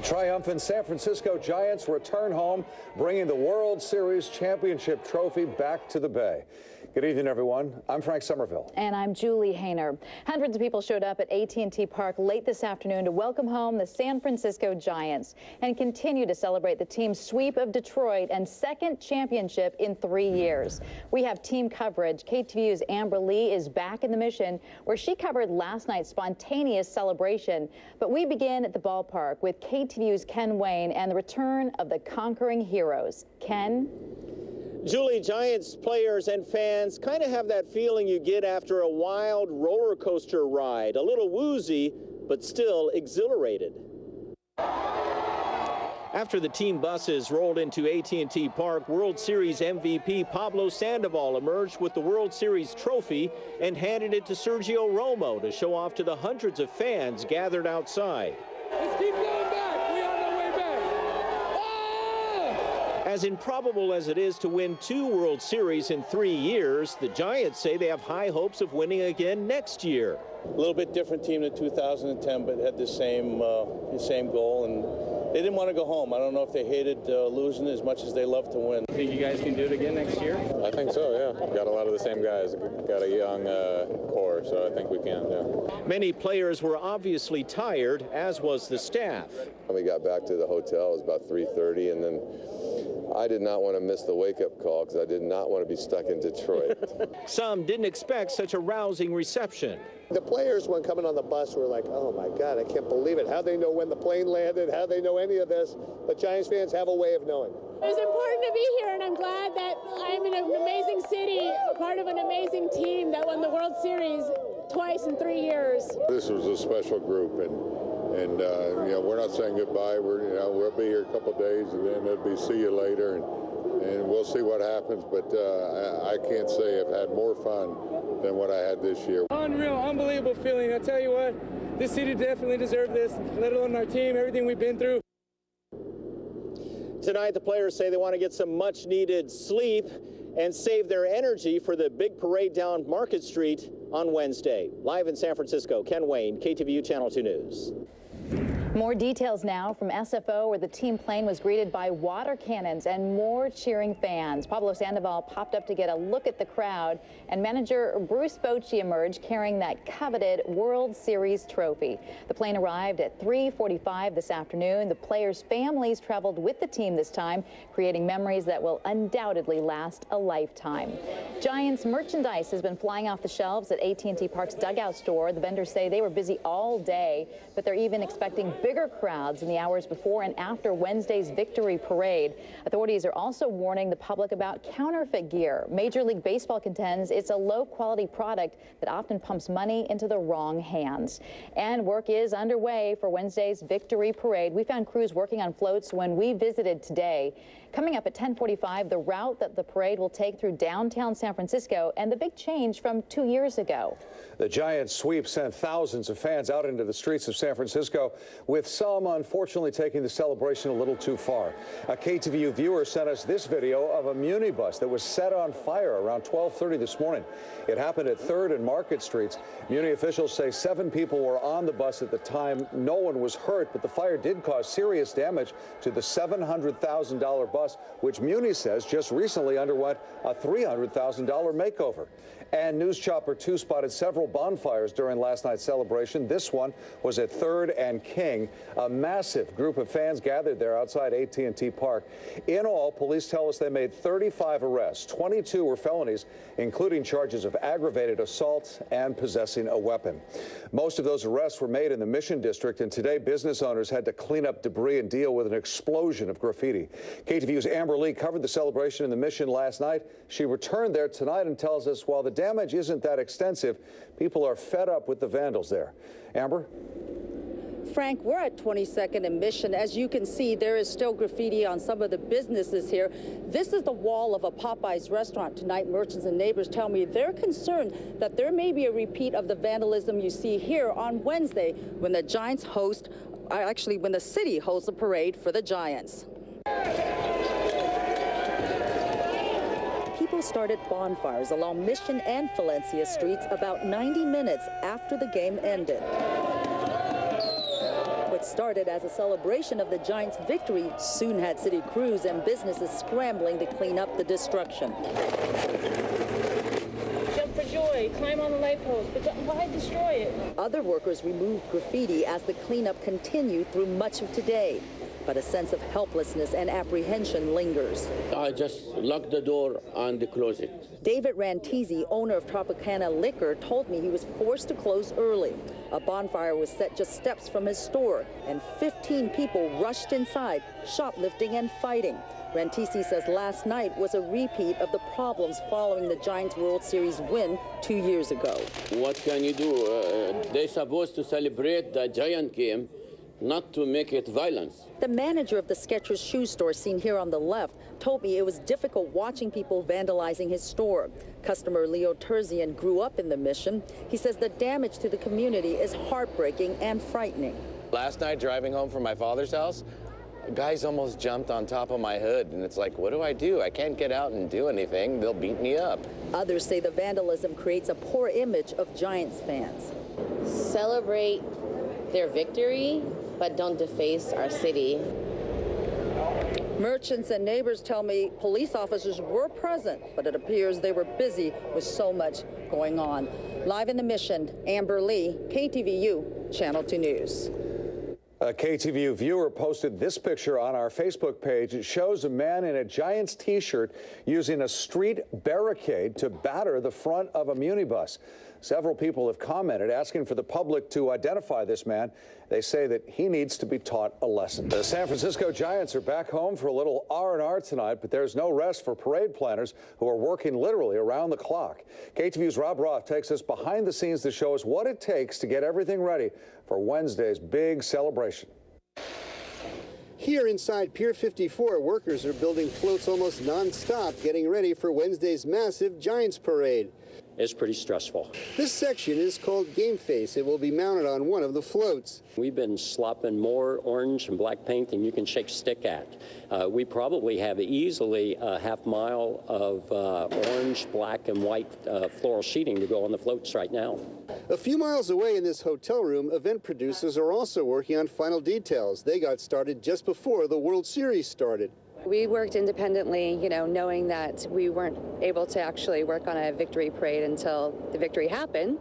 The triumphant San Francisco Giants return home, bringing the World Series championship trophy back to the Bay. Good evening, everyone. I'm Frank Somerville. And I'm Julie Hayner. Hundreds of people showed up at at&t Park late this afternoon to welcome home the San Francisco Giants and continue to celebrate the team's sweep of Detroit and second championship in 3 years. We have team coverage. KTVU's Amber Lee is back in the Mission, where she covered last night's spontaneous celebration. But we begin at the ballpark with KTVU's Ken Wayne and the return of the conquering heroes. Ken? Julie, Giants players and fans kind of have that feeling you get after a wild roller coaster ride. A little woozy, but still exhilarated. After the team buses rolled into at&t Park, World Series MVP Pablo Sandoval emerged with the World Series trophy and handed it to Sergio Romo to show off to the hundreds of fans gathered outside. Let's keep going back. We on our way back. As improbable as it is to win 2 World Series in 3 years, the Giants say they have high hopes of winning again next year. A little bit different team than 2010, but had the same goal, and they didn't want to go home. I don't know if they hated losing as much as they love to win. Think you guys can do it again next year? I think so, yeah. Got a lot of the same guys. Got a young core, so I think we can, yeah. Many players were obviously tired, as was the staff. When we got back to the hotel, it was about 3:30, and then I did not want to miss the wake-up call because I did not want to be stuck in Detroit. Some didn't expect such a rousing reception. The players, when coming on the bus, were like, oh my God, I can't believe it. How they know when the plane landed, how they know any of this. But Giants fans have a way of knowing. It was important to be here, and I'm glad that I'm in an amazing city, part of an amazing team that won the World Series twice in 3 years. This was a special group, and you know, we're not saying goodbye. We'll be here a couple of days, and then it'll be see you later, and we'll see what happens. But I can't say I've had more fun than what I had this year. Unreal, unbelievable feeling. I tell you what, this city definitely deserved this, let alone our team, everything we've been through. Tonight, the players say they want to get some much-needed sleep and save their energy for the big parade down Market Street on Wednesday. Live in San Francisco, Ken Wayne, KTVU Channel 2 News. More details now from SFO, where the team plane was greeted by water cannons and more cheering fans. Pablo Sandoval popped up to get a look at the crowd, and manager Bruce Bochy emerged carrying that coveted World Series trophy. The plane arrived at 3:45 this afternoon. The players' families traveled with the team this time, creating memories that will undoubtedly last a lifetime. Giants merchandise has been flying off the shelves at at&t Park's dugout store. The vendors say they were busy all day, but they're even expecting bigger crowds in the hours before and after Wednesday's victory parade. Authorities are also warning the public about counterfeit gear. Major League Baseball contends it's a low-quality product that often pumps money into the wrong hands. And work is underway for Wednesday's victory parade. We found crews working on floats when we visited today. Coming up at 10:45, the route that the parade will take through downtown San Francisco and the big change from 2 years ago. The Giants sweep sent thousands of fans out into the streets of San Francisco, with some unfortunately taking the celebration a little too far. A KTVU viewer sent us this video of a Muni bus that was set on fire around 12:30 this morning. It happened at 3rd and Market Streets. Muni officials say 7 people were on the bus at the time. No one was hurt, but the fire did cause serious damage to the $700,000 bus, which Muni says just recently underwent a $300,000 makeover. And News Chopper 2 spotted several bonfires during last night's celebration. This one was at 3rd and King. A massive group of fans gathered there outside at&t Park. In all, police tell us they made 35 arrests. 22 were felonies, including charges of aggravated assault and possessing a weapon. Most of those arrests were made in the Mission District, and today business owners had to clean up debris and deal with an explosion of graffiti. KTVU's Amber Lee covered the celebration in the Mission last night. She returned there tonight and tells us while the damage isn't that extensive, people are fed up with the vandals there. Amber? Frank, we're at 22nd and Mission. As you can see, there is still graffiti on some of the businesses here. This is the wall of a Popeyes restaurant tonight. Merchants and neighbors tell me they're concerned that there may be a repeat of the vandalism you see here on Wednesday when the Giants when the city hosts a parade for the Giants. People started bonfires along Mission and Valencia streets about 90 minutes after the game ended. What started as a celebration of the Giants' victory soon had city crews and businesses scrambling to clean up the destruction. Jump for joy, climb on the light post, but why destroy it? Other workers removed graffiti as the cleanup continued through much of today. But a sense of helplessness and apprehension lingers. I just locked the door and closed it. David Rantisi, owner of Tropicana Liquor, told me he was forced to close early. A bonfire was set just steps from his store, and 15 people rushed inside, shoplifting and fighting. Rantisi says last night was a repeat of the problems following the Giants World Series win 2 years ago. What can you do? They're supposed to celebrate the Giant game, not to make it violence. The manager of the Skechers shoe store seen here on the left told me it was difficult watching people vandalizing his store. Customer Leo Terzian grew up in the Mission. He says the damage to the community is heartbreaking and frightening. Last night, driving home from my father's house, guys almost jumped on top of my hood, and it's like, what do? I can't get out and do anything. They'll beat me up. Others say the vandalism creates a poor image of Giants fans. Celebrate their victory, but don't deface our city. Merchants and neighbors tell me police officers were present, but it appears they were busy with so much going on. Live in the Mission, Amber Lee, KTVU, Channel 2 News. A KTVU viewer posted this picture on our Facebook page. It shows a man in a Giants t-shirt using a street barricade to batter the front of a munibus. Several people have commented asking for the public to identify this man. They say that he needs to be taught a lesson. The San Francisco Giants are back home for a little R&R tonight, but there's no rest for parade planners who are working literally around the clock. KTVU's Rob Roth takes us behind the scenes to show us what it takes to get everything ready for Wednesday's big celebration. Here inside Pier 54, workers are building floats almost non-stop, getting ready for Wednesday's massive Giants parade. It's pretty stressful. This section is called Game Face. It will be mounted on one of the floats. We've been slopping more orange and black paint than you can shake a stick at. We probably have easily a half mile of orange, black, and white floral sheeting to go on the floats right now. A few miles away in this hotel room, event producers are also working on final details. They got started just before the World Series started. We worked independently, knowing that we weren't able to actually work on a victory parade until the victory happened.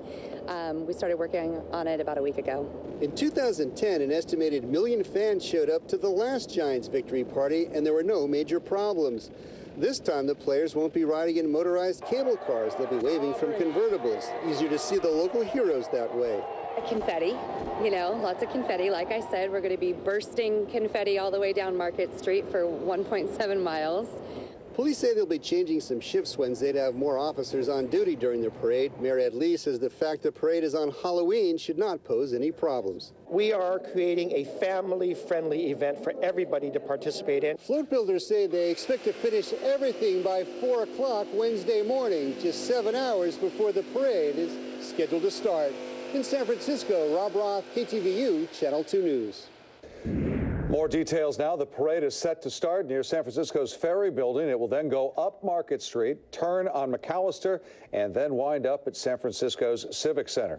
We started working on it about a week ago. In 2010, an estimated 1 million fans showed up to the last Giants victory party, and there were no major problems. This time, the players won't be riding in motorized cable cars. They'll be waving from convertibles. Easier to see the local heroes that way. Confetti, lots of confetti. Like I said, we're going to be bursting confetti all the way down Market Street for 1.7 miles. Police say they'll be changing some shifts Wednesday to have more officers on duty during the parade. Mayor Ed Lee says the fact the parade is on Halloween should not pose any problems. We are creating a family-friendly event for everybody to participate in. Float builders say they expect to finish everything by 4 o'clock Wednesday morning, just 7 hours before the parade is scheduled to start. In San Francisco, Rob Roth, KTVU, Channel 2 News. More details now. The parade is set to start near San Francisco's Ferry Building. It will then go up Market Street, turn on McAllister, and then wind up at San Francisco's Civic Center.